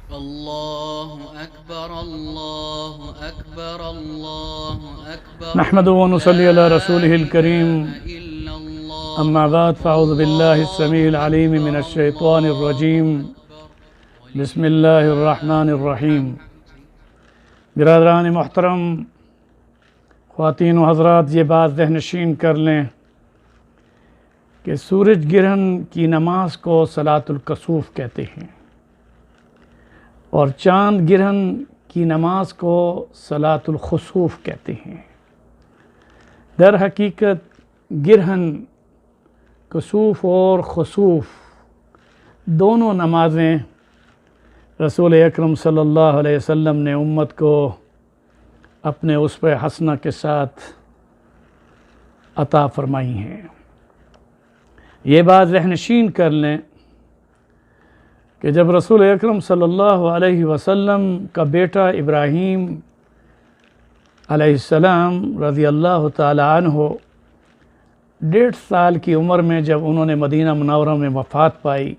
الله أكبر الله أكبر الله أكبر نحمد ونصلي على رسوله الكريم إلا الله أما بعد فأعوذ بالله السميع العليم من الشيطان الرجيم بسم الله الرحمن الرحيم برادران محترم، خواتین و حضرات، یہ بات ذہن نشین کر لیں کہ سورج گرہن کی نماز کو صلاۃ الکسوف کہتے ہیں اور چاند گرہن کی نماز کو صلاۃ الخسوف کہتے ہیں۔ در حقیقت گرہن، کسوف اور خسوف دونوں نمازیں رسول اکرم صلی اللہ علیہ وسلم نے امت کو اپنے اسوہ حسنہ کے ساتھ عطا فرمائی ہیں۔ یہ بات ذہن نشین کر لیں کہ جب رسول اکرم صلی اللہ علیہ وسلم کا بیٹا ابراہیم علیہ السلام رضی اللہ تعالی عنہ 1.5 سال کی عمر میں جب انہوں نے مدینہ منورہ میں وفات پائی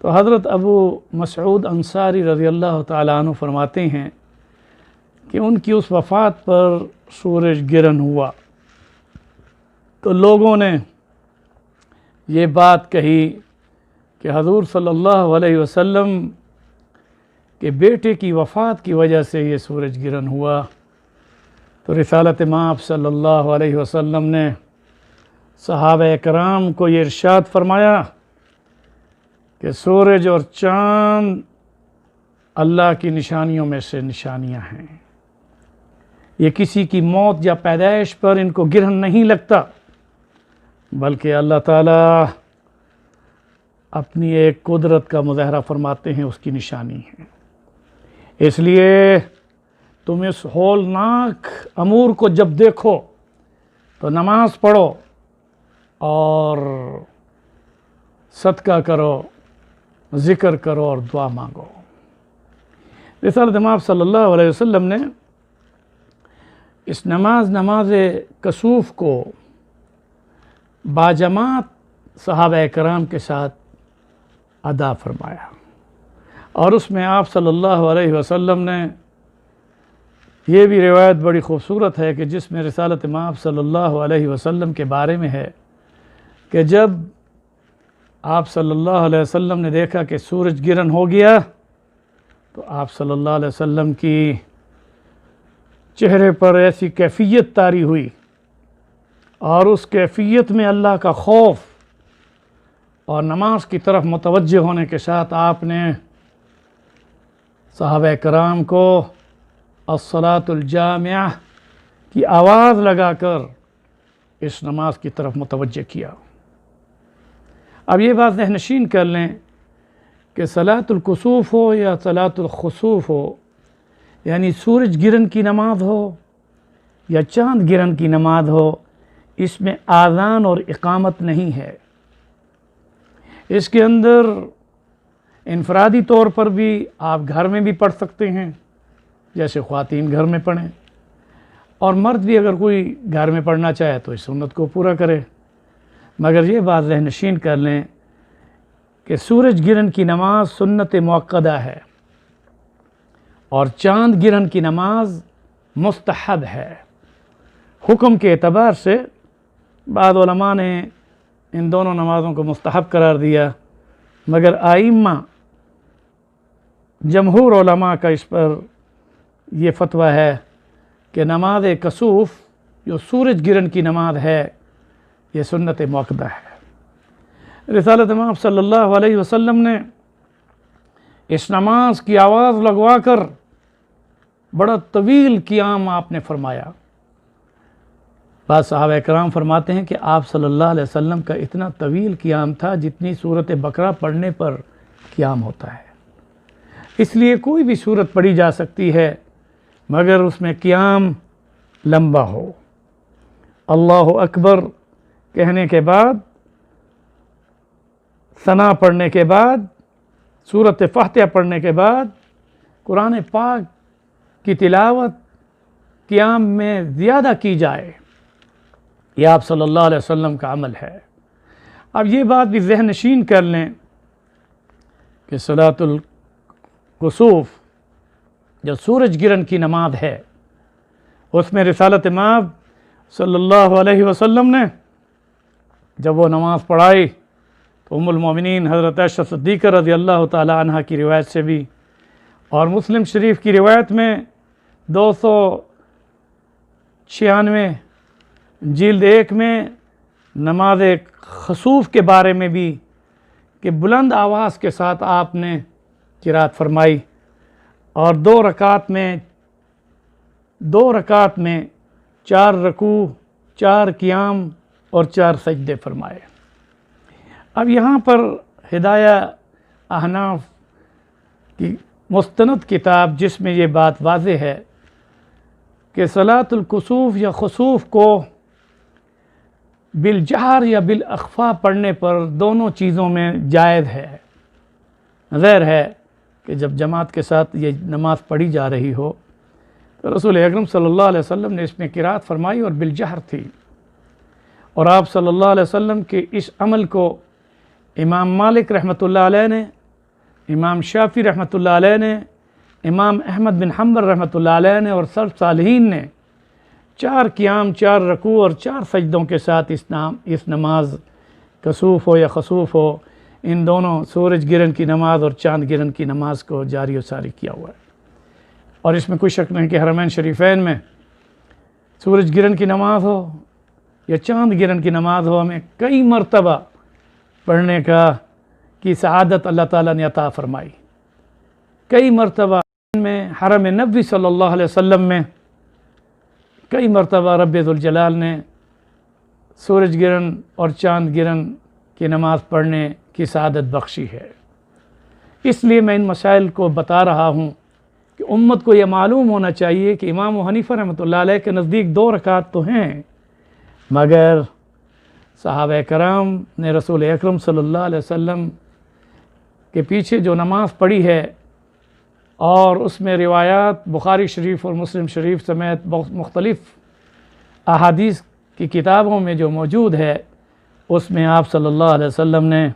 تو حضرت ابو مسعود انصاری رضی اللہ تعالی عنہ فرماتے ہیں کہ ان کی اس وفات پر سورج گرہن ہوا تو لوگوں نے یہ بات کہی کہ حضور صلی اللہ علیہ وسلم کے بیٹے کی وفات کی وجہ سے یہ سورج گرہن ہوا۔ تو رسالت مآب صلی اللہ علیہ وسلم نے صحابہ کرام کو یہ ارشاد فرمایا کہ سورج اور چاند اللہ کی نشانیوں میں سے نشانیاں ہیں، یہ کسی کی موت یا پیدائش پر ان کو گرہن نہیں لگتا، بلکہ اللہ تعالیٰ اپنی ایک قدرت کا مظاہرہ فرماتے ہیں، اس کی نشانی ہے۔ اس لیے تم اس ہولناک امور کو جب دیکھو تو نماز پڑھو اور صدقہ کرو، ذکر کرو اور دعا مانگو۔ رسالت مآب صلی اللہ علیہ وسلم نے اس نماز کسوف کو باجماعت صحابہ کرام کے ساتھ ادا فرمایا، اور اس میں آپ صلی اللہ علیہ وسلم نے یہ بھی روایت بڑی خوبصورت ہے کہ جس میں رسالت مآب صلی اللہ علیہ وسلم کے بارے میں ہے کہ جب آپ صلی اللہ علیہ وسلم نے دیکھا کہ سورج گرہن ہو گیا تو آپ صلی اللہ علیہ وسلم کی چہرے پر ایسی کیفیت طاری ہوئی اور اس کیفیت میں اللہ کا خوف اور نماز کی طرف متوجہ ہونے کے ساتھ آپ نے صحابہ کرام کو الصلاۃ الجامعہ کی آواز لگا کر اس نماز کی طرف متوجہ کیا۔ اب یہ بات ذہن نشین کر لیں کہ صلاۃ الکسوف ہو یا صلاۃ الخسوف ہو، یعنی سورج گرہن کی نماز ہو یا چاند گرہن کی نماز ہو، اس میں آذان اور اقامت نہیں ہے۔ اس کے اندر انفرادی طور پر بھی آپ گھر میں بھی پڑھ سکتے ہیں، جیسے خواتین گھر میں پڑھیں، اور مرد بھی اگر کوئی گھر میں پڑھنا چاہے تو اس سنت کو پورا کرے، مگر یہ بات ذہن نشین کر لیں کہ سورج گرہن کی نماز سنت مؤکدہ ہے اور چاند گرہن کی نماز مستحب ہے۔ حکم کے اعتبار سے بعض علماء نے ان دونوں نمازوں کو مستحب قرار دیا، مگر ائمہ جمہور علماء کا اس پر یہ فتویٰ ہے کہ نماز کسوف جو سورج گرہن کی نماز ہے یہ سنت مؤکدہ ہے۔ رسالت مآب صلی اللہ علیہ وسلم نے اس نماز کی آواز لگوا کر بڑا طویل قیام آپ نے فرمایا۔ بعض صحابہ کرام فرماتے ہیں کہ آپ صلی اللہ علیہ وسلم کا اتنا طویل قیام تھا جتنی سورت بقرہ پڑھنے پر قیام ہوتا ہے۔ اس لیے کوئی بھی سورت پڑھی جا سکتی ہے مگر اس میں قیام لمبا ہو۔ اللہ اکبر کہنے کے بعد، ثنا پڑھنے کے بعد، سورت فاتحہ پڑھنے کے بعد قرآن پاک کی تلاوت قیام میں زیادہ کی جائے، یہ آپ صلی اللہ علیہ وسلم کا عمل ہے۔ اب یہ بات بھی ذہن نشین کر لیں کہ صلاۃ کسوف جو سورج گرہن کی نماز ہے، اس میں رسالت مآب صلی اللہ علیہ وسلم نے جب وہ نماز پڑھائی تو ام المومنین حضرت عائشہ صدیقہ رضی اللہ تعالی عنہ کی روایت سے بھی اور مسلم شریف کی روایت میں 296 جلد 1 میں نماز خسوف کے بارے میں بھی کہ بلند آواز کے ساتھ آپ نے قرات فرمائی اور 2 رکعت میں 4 رکوع 4 قیام اور 4 سجدے فرمائے۔ اب یہاں پر ہدایہ احناف کی مستند کتاب جس میں یہ بات واضح ہے کہ صلاۃ الکسوف یا خسوف کو بالجہر یا بالاخفا پڑھنے پر دونوں چیزوں میں جائز ہے۔ ظاہر ہے کہ جب جماعت کے ساتھ یہ نماز پڑھی جا رہی ہو تو رسول اکرم صلی اللہ علیہ وسلم نے اس میں قرات فرمائی اور بالجہر تھی، اور آپ صلی اللہ علیہ وسلم کے اس عمل کو امام مالک رحمۃ اللہ علیہ نے، امام شافعی رحمۃ اللہ علیہ نے، امام احمد بن حنبل رحمۃ اللہ علیہ نے اور سلف صالحین نے 4 قیام 4 رکوع اور 4 سجدوں کے ساتھ اس نماز کسوف ہو یا خسوف ہو، ان دونوں سورج گرہن کی نماز اور چاند گرہن کی نماز کو جاری و ساری کیا ہوا ہے۔ اور اس میں کوئی شک نہیں کہ حرمین شریفین میں سورج گرہن کی نماز ہو یا چاند گرہن کی نماز ہو، ہمیں کئی مرتبہ پڑھنے کی سعادت اللہ تعالیٰ نے عطا فرمائی۔ کئی مرتبہ میں حرم نبوی صلی اللہ علیہ وسلم میں کئی مرتبہ رب ذوالجلال نے سورج گرہن اور چاند گرہن کی نماز پڑھنے کی سعادت بخشی ہے۔ اس لیے میں ان مسائل کو بتا رہا ہوں کہ امت کو یہ معلوم ہونا چاہیے کہ امام ابو حنیفہ رحمۃ اللہ علیہ کے نزدیک 2 رکعت تو ہیں، مگر صحابہ کرام نے رسول اکرم صلی اللہ علیہ وسلم کے پیچھے جو نماز پڑھی ہے اور اس میں روایات بخاری شریف اور مسلم شریف سمیت مختلف احادیث کی کتابوں میں جو موجود ہے، اس میں آپ صلی اللہ علیہ وسلم نے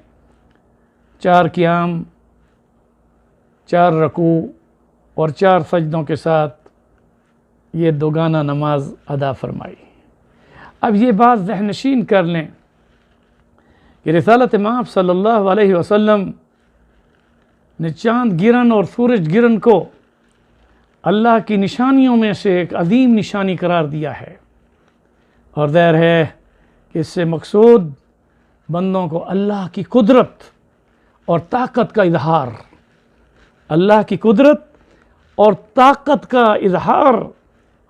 4 قیام 4 رکوع اور 4 سجدوں کے ساتھ یہ دوگانہ نماز ادا فرمائی۔ اب یہ بات ذہن نشین کر لیں کہ رسالت مآب صلی اللہ علیہ وسلم نے چاند گرہن اور سورج گرہن کو اللہ کی نشانیوں میں سے ایک عظیم نشانی قرار دیا ہے، اور ظاہر ہے کہ اس سے مقصود بندوں کو اللہ کی قدرت اور طاقت کا اظہار، اللہ کی قدرت اور طاقت کا اظہار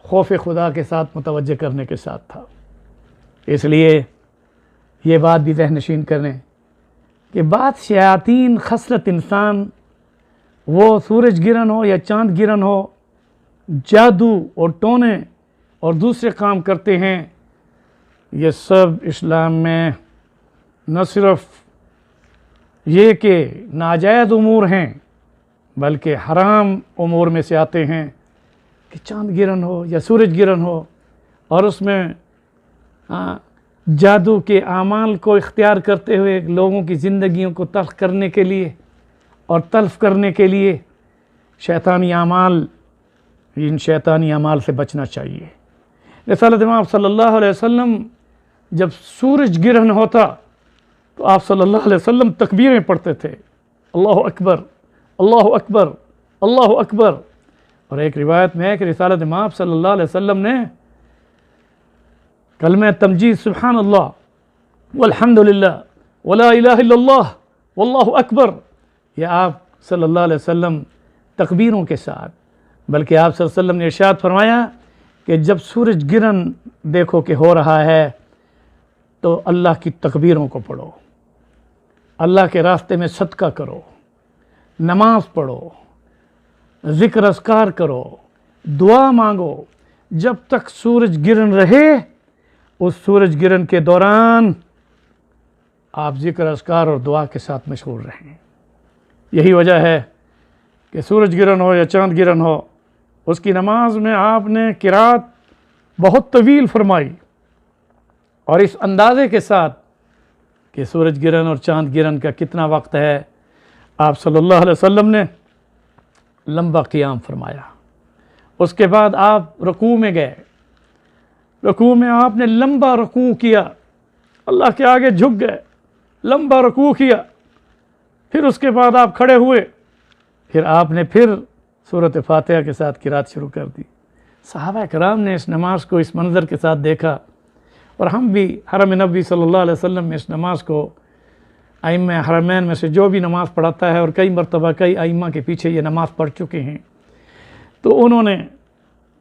خوف خدا کے ساتھ متوجہ کرنے کے ساتھ تھا۔ اس لیے یہ بات بھی ذہن نشین کریں کہ بعض شیاطین خصلت انسان، وہ سورج گرہن ہو یا چاند گرہن ہو، جادو اور ٹونے اور دوسرے کام کرتے ہیں۔ یہ سب اسلام میں نہ صرف یہ کہ ناجائز امور ہیں بلکہ حرام امور میں سے آتے ہیں کہ چاند گرہن ہو یا سورج گرہن ہو اور اس میں جادو کے اعمال کو اختیار کرتے ہوئے لوگوں کی زندگیوں کو تلخ کرنے کے لیے اور تلف کرنے کے لیے شیطانی اعمال، ان شیطانی اعمال سے بچنا چاہیے۔ رسالت مآب صلی اللہ علیہ وسلم جب سورج گرہن ہوتا تو آپ صلی اللہ علیہ وسلم تکبیریں پڑھتے تھے، اللہ اکبر اللہ اکبر اللہ اکبر۔ اور ایک روایت میں ہے کہ رسالت مآب صلی اللہ علیہ وسلم نے کلمہ تمجید سبحان اللہ والحمد للہ ولا الہ الا اللہ واللہ اکبر، یہ آپ صلی اللہ علیہ وسلم تکبیروں کے ساتھ، بلکہ آپ صلی اللہ علیہ وسلم نے ارشاد فرمایا کہ جب سورج گرہن دیکھو کہ ہو رہا ہے تو اللہ کی تکبیروں کو پڑھو، اللہ کے راستے میں صدقہ کرو، نماز پڑھو، ذکر اذکار کرو، دعا مانگو، جب تک سورج گرہن رہے اس سورج گرہن کے دوران آپ ذکر اذکار اور دعا کے ساتھ مشغول رہیں۔ یہی وجہ ہے کہ سورج گرہن ہو یا چاند گرہن ہو، اس کی نماز میں آپ نے قرات بہت طویل فرمائی، اور اس اندازے کے ساتھ کہ سورج گرہن اور چاند گرہن کا کتنا وقت ہے، آپ صلی اللہ علیہ وسلم نے لمبا قیام فرمایا. اس کے بعد آپ رکوع میں گئے. رکوع میں آپ نے لمبا رکوع کیا, اللہ کے آگے جھک گئے, لمبا رکوع کیا. پھر اس کے بعد آپ کھڑے ہوئے, پھر آپ نے پھر سورۃ فاتحہ کے ساتھ قرات شروع کر دی. صحابہ کرام نے اس نماز کو اس منظر کے ساتھ دیکھا, اور ہم بھی حرم نبوی صلی اللہ علیہ وسلم میں اس نماز کو ائمہ حرمین میں سے جو بھی نماز پڑھاتا ہے, اور کئی مرتبہ کئی ائمہ کے پیچھے یہ نماز پڑھ چکے ہیں, تو انہوں نے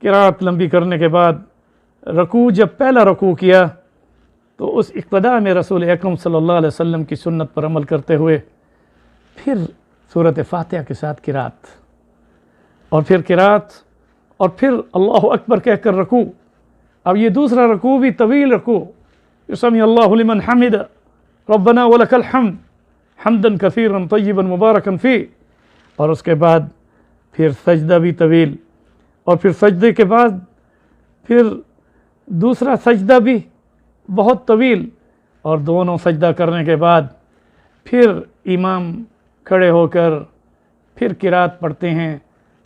قرات لمبی کرنے کے بعد رکوع, جب پہلا رکوع کیا تو اس اقتداء میں رسول اکرم صلی اللہ علیہ وسلم کی سنت پر عمل کرتے ہوئے پھر سورۃ فاتحہ کے ساتھ قرات, اور پھر قرات, اور پھر اللہ اکبر کہہ کر رکوع. اب یہ دوسرا رکوع بھی طویل رکوع, سمیع اللہ لمن حمد ربنا ولک الحمد حمدا کثیرا طیبا مبارکا فیہ, اور اس کے بعد پھر سجدہ بھی طویل, اور پھر سجدے کے بعد پھر دوسرا سجدہ بھی بہت طویل, اور دونوں سجدہ کرنے کے بعد پھر امام کھڑے ہو کر پھر قرات پڑھتے ہیں,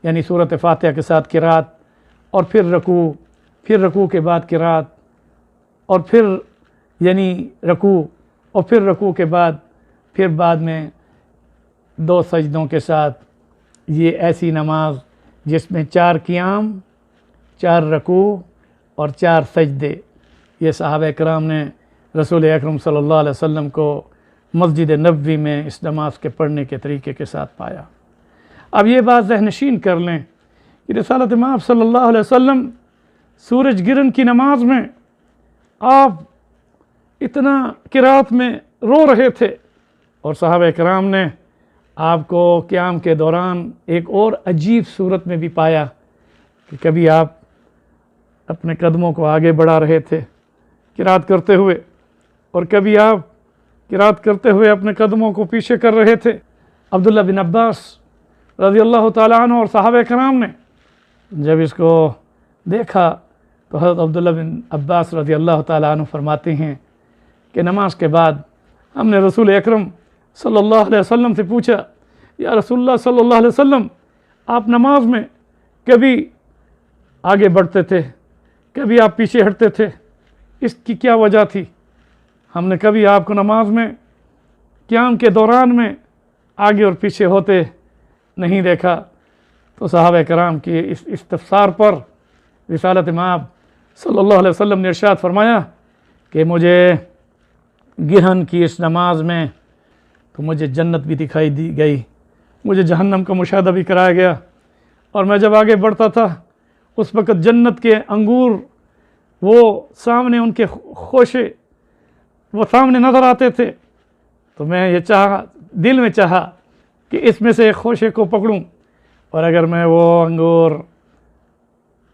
یعنی سورۃ فاتحہ کے ساتھ قرات, اور پھر رکوع کے بعد قرات, اور پھر یعنی رکوع, اور پھر رکوع کے بعد پھر بعد میں 2 سجدوں کے ساتھ. یہ ایسی نماز جس میں 4 قیام, 4 رکوع اور 4 سجدے, یہ صحابہ کرام نے رسول اکرم صلی اللہ علیہ وسلم کو مسجد نبوی میں اس نماز کے پڑھنے کے طریقے کے ساتھ پایا. اب یہ بات ذہن نشین کر لیں کہ رسالت مآب صلی اللہ علیہ وسلم سورج گرہن کی نماز میں آپ اتنا قرات میں رو رہے تھے, اور صحابہ کرام نے آپ کو قیام کے دوران ایک اور عجیب صورت میں بھی پایا کہ کبھی آپ اپنے قدموں کو آگے بڑھا رہے تھے قرات کرتے ہوئے, اور کبھی آپ قرات کرتے ہوئے اپنے قدموں کو پیچھے کر رہے تھے. عبداللہ بن عباس رضی اللہ تعالیٰ عنہ اور صحابہ کرام نے جب اس کو دیکھا تو حضرت عبداللہ بن عباس رضی اللہ تعالیٰ عنہ فرماتے ہیں کہ نماز کے بعد ہم نے رسول اکرم صلی اللہ علیہ وسلم سے پوچھا, یا رسول اللہ صلی اللہ علیہ وسلم, آپ نماز میں کبھی آگے بڑھتے تھے, کبھی آپ پیچھے ہٹتے تھے, اس کی کیا وجہ تھی؟ ہم نے کبھی آپ کو نماز میں قیام کے دوران میں آگے اور پیچھے ہوتے نہیں دیکھا. تو صحابہ کرام کی اس استفسار پر رسالت مآب صلی اللہ علیہ وسلم نے ارشاد فرمایا کہ مجھے گرہن کی اس نماز میں تو مجھے جنت بھی دکھائی دی گئی, مجھے جہنم کا مشاہدہ بھی کرایا گیا, اور میں جب آگے بڑھتا تھا اس وقت جنت کے انگور وہ سامنے, ان کے خوشے وہ سامنے نظر آتے تھے, تو میں یہ چاہا, دل میں چاہا کہ اس میں سے ایک خوشے کو پکڑوں, اور اگر میں وہ انگور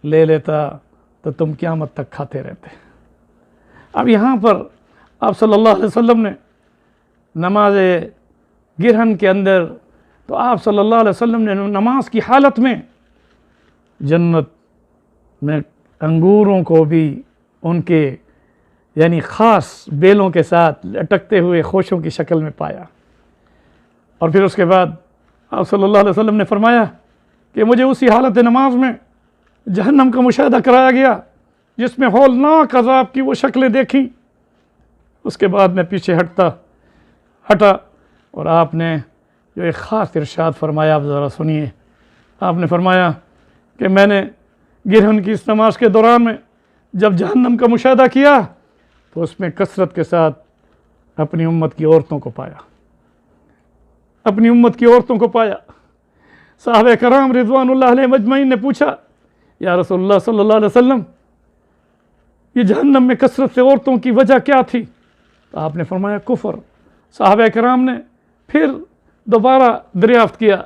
لے لیتا تو تم قیامت تک کھاتے رہتے. اب یہاں پر آپ صلی اللہ علیہ وسلم نے نماز گرہن کے اندر, تو آپ صلی اللہ علیہ وسلم نے نماز کی حالت میں جنت میں انگوروں کو بھی ان کے یعنی خاص بیلوں کے ساتھ لٹکتے ہوئے خوشوں کی شکل میں پایا. اور پھر اس کے بعد آپ صلی اللہ علیہ وسلم نے فرمایا کہ مجھے اسی حالت نماز میں جہنم کا مشاہدہ کرایا گیا جس میں ہولناک عذاب کی وہ شکلیں دیکھیں. اس کے بعد میں پیچھے ہٹا, اور آپ نے جو ایک خاص ارشاد فرمایا, آپ ذرا سنیے. آپ نے فرمایا کہ میں نے گرہن کی اس نماز کے دوران میں جب جہنم کا مشاہدہ کیا تو اس میں کثرت کے ساتھ اپنی امت کی عورتوں کو پایا, اپنی امت کی عورتوں کو پایا. صحابہ کرام رضوان اللہ علیہ مجمعین نے پوچھا, یا رسول اللہ صلی اللہ علیہ وسلم, یہ جہنم میں کثرت سے عورتوں کی وجہ کیا تھی؟ تو آپ نے فرمایا کفر. صحابہ کرام نے پھر دوبارہ دریافت کیا,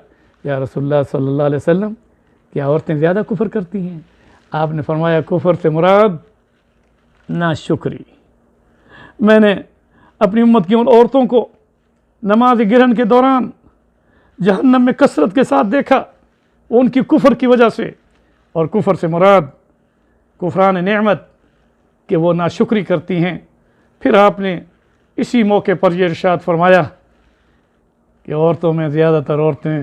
یا رسول اللہ صلی اللہ علیہ وسلم, کیا عورتیں زیادہ کفر کرتی ہیں؟ آپ نے فرمایا کفر سے مراد ناشکری. میں نے اپنی امت کی ان عورتوں کو نماز گرہن کے دوران جہنم میں کثرت کے ساتھ دیکھا, ان کی کفر کی وجہ سے, اور کفر سے مراد کفران نعمت کہ وہ ناشکری کرتی ہیں. پھر آپ نے اسی موقع پر یہ ارشاد فرمایا کہ عورتوں میں زیادہ تر عورتیں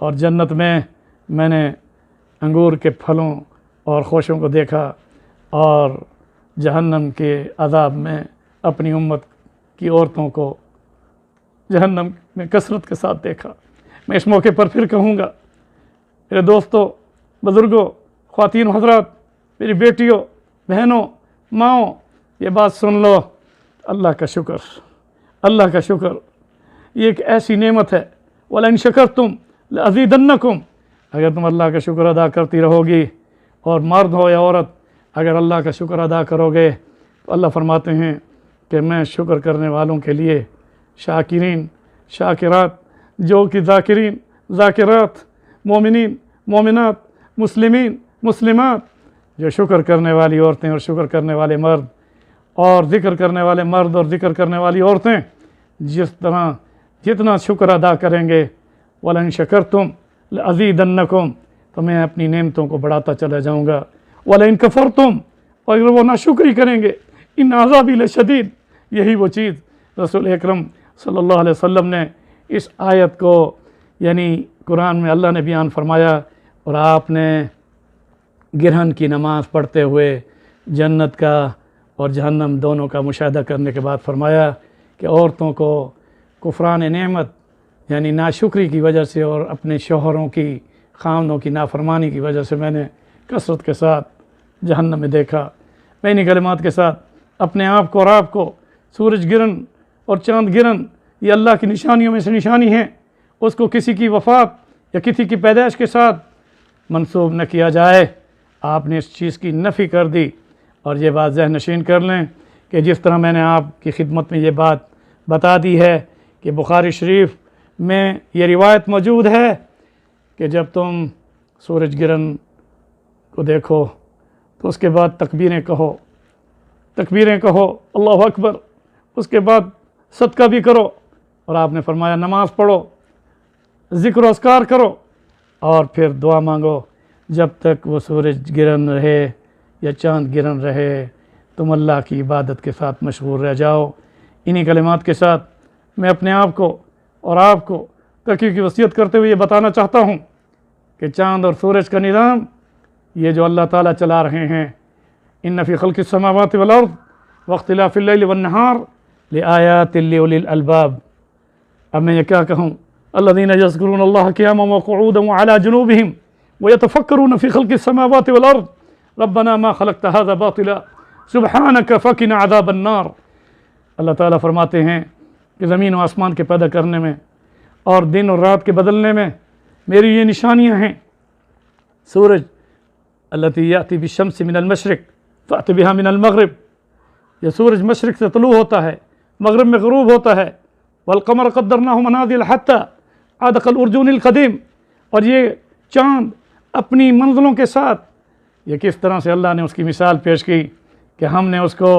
اور جنت میں نے انگور کے پھلوں اور خوشوں کو دیکھا، اور جہنم کے عذاب میں اپنی امت کی عورتوں کو جہنم میں کثرت کے ساتھ دیکھا۔ میں اس موقع پر پھر کہوں گا، میرے دوستوں، بزرگوں، خواتین و حضرات، میری بیٹیوں، بہنوں، ماؤں، یہ بات سن لو، اللہ کا شکر، اللہ کا شکر، یہ ایک ایسی نعمت ہے، وَلَئِن شَكَرْتُمْ لَأَزِيدَنَّكُمْ، اگر تم اللہ کا شکر ادا کرتی رہو گی، اور مرد ہو یا عورت اگر اللہ کا شکر ادا کرو گے تو اللہ فرماتے ہیں کہ میں شکر کرنے والوں کے لیے شاکرین، شاکرات، جو کہ ذاکرین، ذاکرات، مومنین، مومنات، مسلمین، مسلمات، جو شکر کرنے والی عورتیں اور شکر کرنے والے مرد، اور ذکر کرنے والے مرد اور ذکر کرنے والی عورتیں جس طرح جتنا شکر ادا کریں گے، وَلَئِن شَكَرْتُمْ لَأَزِيدَنَّكُمْ، تو میں اپنی نعمتوں کو بڑھاتا چلا جاؤں گا، وَلَئِن كَفَرْتُمْ، اور اگر وہ ناشکری کریں گے، اِنَّ عَذَابِي لَشَدِيدٌ، یہی وہ چیز رسول اکرم صلی اللہ علیہ وسلم نے اس آیت کو یعنی قرآن میں اللہ نے بیان فرمایا، اور آپ نے گرہن کی نماز پڑھتے ہوئے جنت کا اور جہنم دونوں کا مشاہدہ کرنے کے بعد فرمایا کہ عورتوں کو کفران نعمت یعنی ناشکری کی وجہ سے اور اپنے شوہروں کی، خاندوں کی نافرمانی کی وجہ سے میں نے کثرت کے ساتھ جہنم میں دیکھا۔ میں انہی کلمات کے ساتھ اپنے آپ کو اور آپ کو سورج گرہن اور چاند گرہن یہ اللہ کی نشانیوں میں سے نشانی ہیں، اس کو کسی کی وفات یا کسی کی پیدائش کے ساتھ منسوب نہ کیا جائے۔ آپ نے اس چیز کی نفی کر دی، اور یہ بات ذہن نشین کر لیں کہ جس طرح میں نے آپ کی خدمت میں یہ بات بتا دی ہے کہ بخاری شریف میں یہ روایت موجود ہے کہ جب تم سورج گرہن کو دیکھو تو اس کے بعد تکبیریں کہو، تکبیریں کہو، اللہ اکبر، اس کے بعد صدقہ بھی کرو، اور آپ نے فرمایا نماز پڑھو، ذکر و اذکار کرو، اور پھر دعا مانگو جب تک وہ سورج گرہن رہے یا چاند گرہن رہے، تم اللہ کی عبادت کے ساتھ مشغول رہ جاؤ۔ انہی کلمات کے ساتھ میں اپنے آپ کو اور آپ کو تقی کی وصیت کرتے ہوئے یہ بتانا چاہتا ہوں کہ چاند اور سورج کا نظام یہ جو اللہ تعالیٰ چلا رہے ہیں، ان فی خلق السماوات والارض واختلاف اللیل والنہار لآیات لأولی الالباب۔ اب میں یہ کیا کہوں، الذین یذکرون اللہ قیاما وقعودا وعلی جنوبہم ویتفکرون فی خلق السماوات والارض ربنا ما خلقت هذا باطلا سبحانک فقنا عذاب النار۔ اللہ تعالیٰ فرماتے ہیں کہ زمین و آسمان کے پیدا کرنے میں اور دن اور رات کے بدلنے میں میری یہ نشانیاں ہیں۔ سورج التی یاتی بالشمس من المشرق فأت بها من المغرب، یہ سورج مشرق سے طلوع ہوتا ہے، مغرب میں غروب ہوتا ہے، والقمر قدرناہ منازل حتی عاد کالعرجون القدیم، اور یہ چاند اپنی منزلوں کے ساتھ، یہ کس طرح سے اللہ نے اس کی مثال پیش کی کہ ہم نے اس کو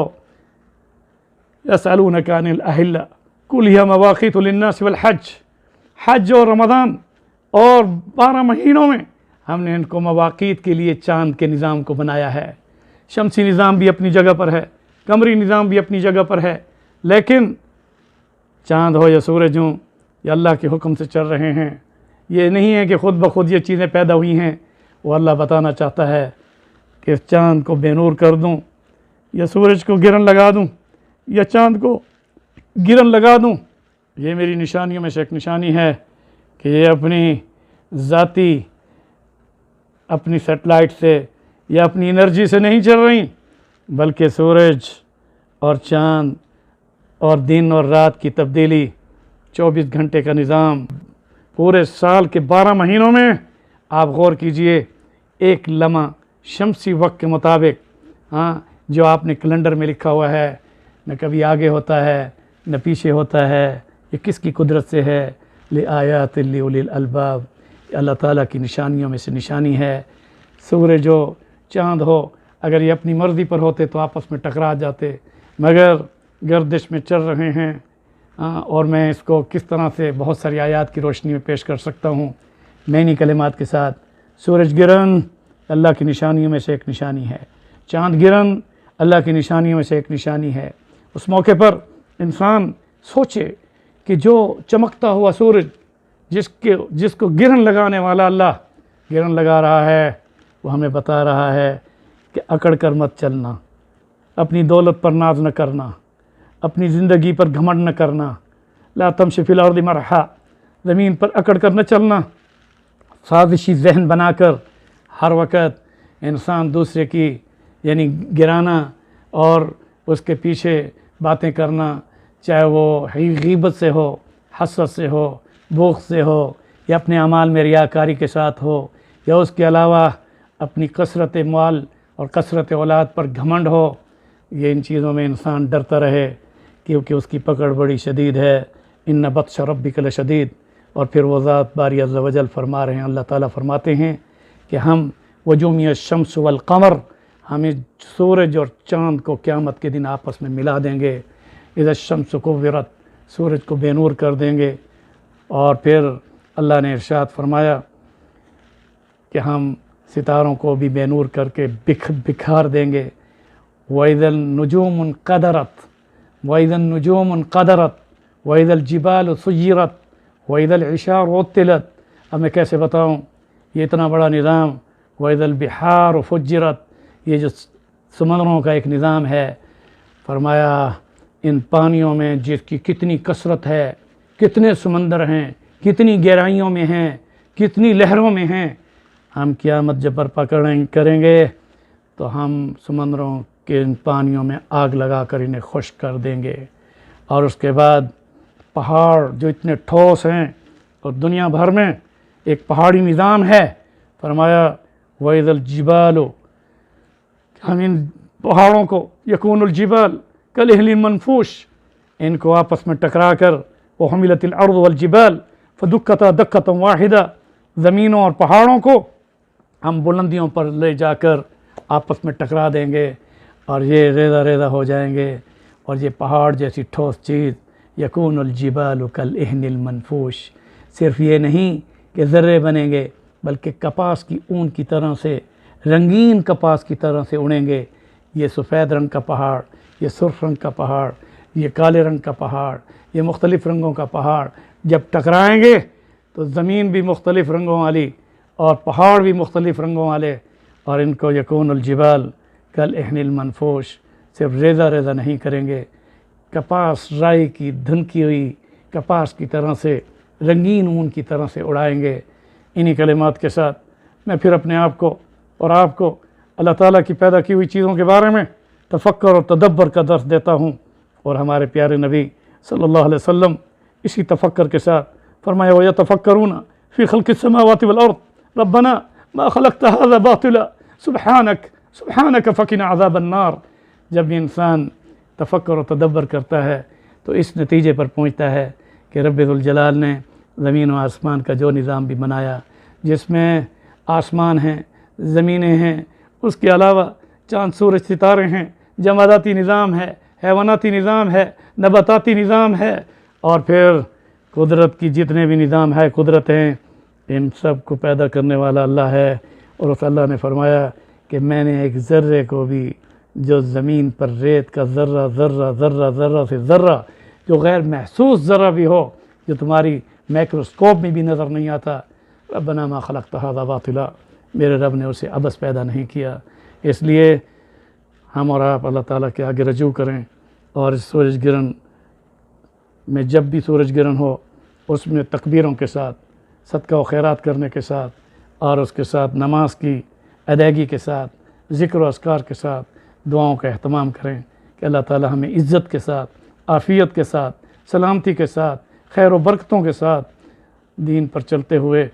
یسألونک عن الأہلہ قل ہی مواقیت للناس والحج، حج اور رمضان اور 12 مہینوں میں ہم نے ان کو مواقیت کے لیے چاند کے نظام کو بنایا ہے۔ شمسی نظام بھی اپنی جگہ پر ہے، قمری نظام بھی اپنی جگہ پر ہے، لیکن چاند ہو یا سورج ہوں یہ اللہ کے حکم سے چل رہے ہیں۔ یہ نہیں ہے کہ خود بخود یہ چیزیں پیدا ہوئی ہیں، وہ اللہ بتانا چاہتا ہے کہ چاند کو بے نور کر دوں یا سورج کو گرہن لگا دوں یا چاند کو گرہن لگا دوں، یہ میری نشانیوں میں سے ایک نشانی ہے کہ یہ اپنی ذاتی اپنی سیٹلائٹ سے یا اپنی انرجی سے نہیں چل رہی، بلکہ سورج اور چاند اور دن اور رات کی تبدیلی، 24 گھنٹے کا نظام پورے سال کے 12 مہینوں میں آپ غور کیجئے، ایک لمحہ شمسی وقت کے مطابق جو آپ نے کیلنڈر میں لکھا ہوا ہے، نہ کبھی آگے ہوتا ہے نہ پیچھے ہوتا ہے، یہ کس کی قدرت سے ہے؟ لآیات لأولی الالباب، اللہ تعالیٰ کی نشانیوں میں سے نشانی ہے۔ سورج ہو چاند ہو اگر یہ اپنی مرضی پر ہوتے تو آپس میں ٹکرا جاتے، مگر گردش میں چل رہے ہیں، اور میں اس کو کس طرح سے بہت ساری آیات کی روشنی میں پیش کر سکتا ہوں۔ میں انہی کلمات کے ساتھ سورج گرہن اللہ کی نشانیوں میں سے ایک نشانی ہے، چاند گرہن اللہ کی نشانیوں میں سے ایک نشانی ہے۔ اس موقع پر انسان سوچے کہ جو چمکتا ہوا سورج جس کو گرہن لگانے والا اللہ گرہن لگا رہا ہے، وہ ہمیں بتا رہا ہے کہ اکڑ کر مت چلنا، اپنی دولت پر ناز نہ کرنا، اپنی زندگی پر گھمنڈ نہ کرنا، لا تمشی فی الارض مرحا، زمین پر اکڑ کر نہ چلنا، سازشی ذہن بنا کر ہر وقت انسان دوسرے کی یعنی گرانا اور اس کے پیچھے باتیں کرنا، چاہے وہ غیبت سے ہو، حسد سے ہو، بغض سے ہو، یا اپنے اعمال میں ریاکاری کے ساتھ ہو، یا اس کے علاوہ اپنی کثرت مال اور کثرت اولاد پر گھمنڈ ہو، یہ ان چیزوں میں انسان ڈرتا رہے کیونکہ اس کی پکڑ بڑی شدید ہے۔ ان بطش ربک لشدید۔ اور پھر وہ ذات باری عز و جل فرما رہے ہیں، اللہ تعالیٰ فرماتے ہیں کہ ہم وجومی الشمس والقمر، ہمیں سورج اور چاند کو قیامت کے دن آپس میں ملا دیں گے، اذا الشمس کورت، سورج کو بے نور کر دیں گے۔ اور پھر اللہ نے ارشاد فرمایا کہ ہم ستاروں کو بھی بے نور کر کے بکھار دیں گے۔ وَإِذَا النُّجُومُ انقدرت، وَإِذَا النُّجُومُ انقدرت، وَإِذَا الْجِبَالُ سُيِّرَتْ، وَإِذَا الْعِشَارُ عُطِّلَتْ۔ اب میں کیسے بتاؤں یہ اتنا بڑا نظام، وَإِذَا الْبِحَارُ فُجِّرَتْ، یہ جو سمندروں کا ایک نظام ہے، فرمایا ان پانیوں میں جس کی کتنی کثرت ہے، کتنے سمندر ہیں، کتنی گہرائیوں میں ہیں، کتنی لہروں میں ہیں، ہم قیامت جب برپا کریں گے تو ہم سمندروں کے ان پانیوں میں آگ لگا کر انہیں خشک کر دیں گے۔ اور اس کے بعد پہاڑ جو اتنے ٹھوس ہیں اور دنیا بھر میں ایک پہاڑی نظام ہے، فرمایا وَإِذَا الْجِبَالُ، ہم ان پہاڑوں کو یکون الجبال کالعہن المنفوش، ان کو آپس میں ٹکرا کر وحملت الارض والجبال فدکتا دکتا واحدہ، زمینوں اور پہاڑوں کو ہم بلندیوں پر لے جا کر آپس میں ٹکرا دیں گے اور یہ ریزہ ریزہ ہو جائیں گے، اور یہ پہاڑ جیسی ٹھوس چیز یکون الجبال کالعہن المنفوش، صرف یہ نہیں کہ ذرے بنیں گے بلکہ کپاس کی اون کی طرح سے، رنگین کپاس کی طرح سے اڑیں گے۔ یہ سفید رنگ کا پہاڑ، یہ سرخ رنگ کا پہاڑ، یہ کالے رنگ کا پہاڑ، یہ مختلف رنگوں کا پہاڑ جب ٹکرائیں گے تو زمین بھی مختلف رنگوں والی اور پہاڑ بھی مختلف رنگوں والے، اور ان کو یکون الجبال کالعہن المنفوش، صرف ریزہ ریزہ نہیں کریں گے، کپاس رائی کی دھنکی ہوئی کپاس کی طرح سے، رنگین اون کی طرح سے اڑائیں گے۔ انہی کلمات کے ساتھ میں پھر اپنے آپ کو اور آپ کو اللہ تعالیٰ کی پیدا کی ہوئی چیزوں کے بارے میں تفکر اور تدبر کا درس دیتا ہوں، اور ہمارے پیارے نبی صلی اللہ علیہ وسلم اسی تفکر کے ساتھ فرمایا وَيَتَفَكَّرُونَ فِي خَلْقِ السَّمَاوَاتِ وَالْأَرْضِ رَبَّنَا مَا خَلَقْتَ هَذَا بَاطِلًا سُبْحَانَكَ فَقِنَا عَذَابَ النَّارِ۔ جب بھی انسان تفکر و تدبر کرتا ہے تو اس نتیجے پر پہنچتا ہے کہ رب ذوالجلال نے زمین و آسمان کا جو نظام بھی بنایا، جس میں آسمان ہیں، زمینیں ہیں، اس کے علاوہ چاند سورج ستارے ہیں، جماداتی نظام ہے، حیواناتی نظام ہے، نباتاتی نظام ہے، اور پھر قدرت کی جتنے بھی نظام ہے، قدرتیں، ان سب کو پیدا کرنے والا اللہ ہے۔ اور اس اللہ نے فرمایا کہ میں نے ایک ذرے کو بھی جو زمین پر ریت کا ذرہ ذرہ ذرہ ذرہ سے ذرہ، جو غیر محسوس ذرہ بھی ہو، جو تمہاری مائکروسکوپ میں بھی نظر نہیں آتا، ربنا ما خلقت هذا باطلا، میرے رب نے اسے عبث پیدا نہیں کیا۔ اس لیے ہم اور آپ اللہ تعالیٰ کے آگے رجوع کریں، اور اس سورج گرہن میں جب بھی سورج گرہن ہو اس میں تکبیروں کے ساتھ، صدقہ و خیرات کرنے کے ساتھ، اور اس کے ساتھ نماز کی ادائیگی کے ساتھ، ذکر و اذکار کے ساتھ دعاؤں کا اہتمام کریں کہ اللہ تعالیٰ ہمیں عزت کے ساتھ، عافیت کے ساتھ، سلامتی کے ساتھ، خیر و برکتوں کے ساتھ دین پر چلتے ہوئے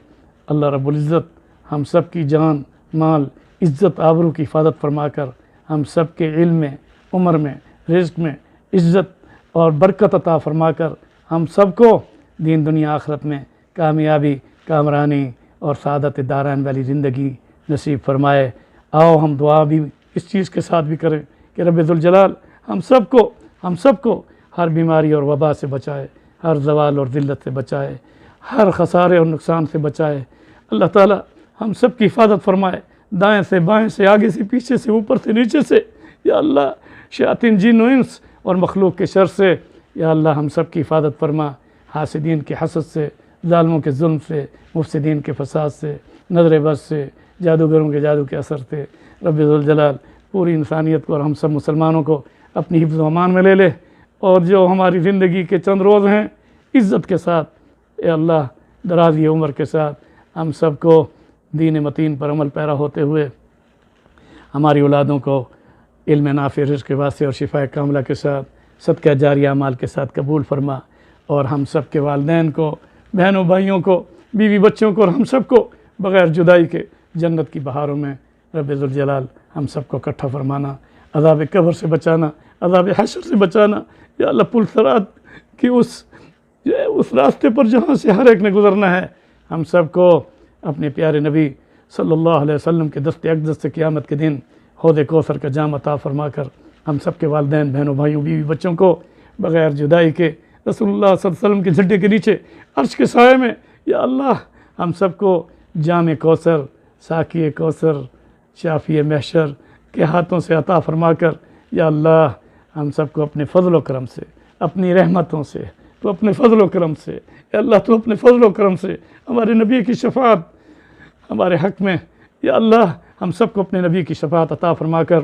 اللہ رب العزت ہم سب کی جان، مال، عزت، آبرو کی حفاظت فرما کر ہم سب کے علم میں، عمر میں، رزق میں عزت اور برکت عطا فرما کر ہم سب کو دین دنیا آخرت میں کامیابی، کامرانی اور سعادت دارین والی زندگی نصیب فرمائے۔ آؤ ہم دعا بھی اس چیز کے ساتھ بھی کریں کہ رب ذوالجلال ہم سب کو ہر بیماری اور وبا سے بچائے، ہر زوال اور ذلت سے بچائے، ہر خسارے اور نقصان سے بچائے۔ اللہ تعالیٰ ہم سب کی حفاظت فرمائے، دائیں سے بائیں سے، آگے سے پیچھے سے، اوپر سے نیچے سے، یا اللہ شیاطین جن و انس اور مخلوق کے شر سے، یا اللہ ہم سب کی حفاظت فرما، حاسدین کے حسد سے، ظالموں کے ظلم سے، مفسدین کے فساد سے، نظر بد سے، جادوگروں کے جادو کے اثر سے رب ذوالجلال پوری انسانیت کو اور ہم سب مسلمانوں کو اپنی حفظ و امان میں لے لے، اور جو ہماری زندگی کے چند روز ہیں عزت کے ساتھ اے اللہ درازی عمر کے ساتھ ہم سب کو دین متین پر عمل پیرا ہوتے ہوئے ہماری اولادوں کو علم نافع، رزق واسع اور شفاء کاملہ کے ساتھ صدقہ جاریہ اعمال کے ساتھ قبول فرما، اور ہم سب کے والدین کو، بہنوں بھائیوں کو، بیوی بچوں کو اور ہم سب کو بغیر جدائی کے جنت کی بہاروں میں رب ذوالجلال ہم سب کو اکٹھا فرمانا، عذاب قبر سے بچانا، عذاب حشر سے بچانا، یا اللہ پل صراط کی اس راستے پر جہاں سے ہر ایک نے گزرنا ہے ہم سب کو اپنے پیارے نبی صلی اللہ علیہ وسلم کے دست اقدس سے قیامت کے دن حوض کوثر کا جام عطا فرما کر ہم سب کے والدین، بہنوں بھائیوں، بیوی بچوں کو بغیر جدائی کے رسول اللہ صلی اللہ علیہ وسلم کے جھنڈے کے نیچے عرش کے سائے میں یا اللہ ہم سب کو جام کوثر، ساقی کوثر، شافی محشر کے ہاتھوں سے عطا فرما کر یا اللہ ہم سب کو اپنے فضل و کرم سے، اپنی رحمتوں سے، تو اپنے فضل و کرم سے یا اللہ تو اپنے فضل و کرم سے ہمارے نبی کی شفاعت ہمارے حق میں یا اللہ ہم سب کو اپنے نبی کی شفاعت عطا فرما کر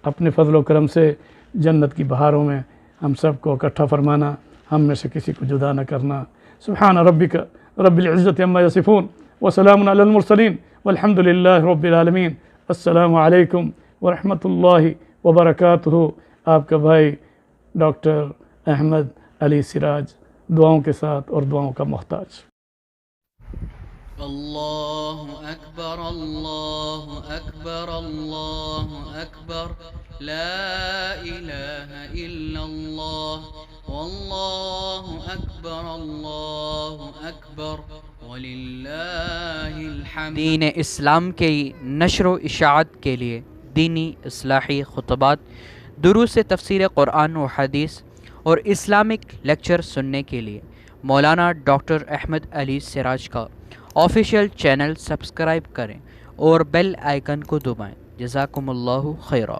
اپنے فضل و کرم سے جنت کی بہاروں میں ہم سب کو اکٹھا فرمانا، ہم میں سے کسی کو جدا نہ کرنا۔ سبحان ربک رب العزت عما یصفون وسلام علی المرسلین والحمد للہ رب العالمین۔ السلام علیکم ورحمۃ اللہ وبرکاتہ۔ آپ کا بھائی ڈاکٹر احمد علی سراج دعاؤں کے ساتھ اور دعاؤں کا محتاج۔ اللہ اکبر اللہ اکبر اللہ اکبر لا الہ الا اللہ واللہ اکبر اللہ اکبر وللہ الحمد۔ دین اسلام کی نشر و اشاعت کے لیے دینی اصلاحی خطبات، دروس تفسیر قرآن و حدیث اور اسلامک لیکچر سننے کے لیے مولانا ڈاکٹر احمد علی سراج کا آفیشیل چینل سبسکرائب کریں اور بیل آئیکن کو دبائیں۔ جزاکم اللہ خیرہ۔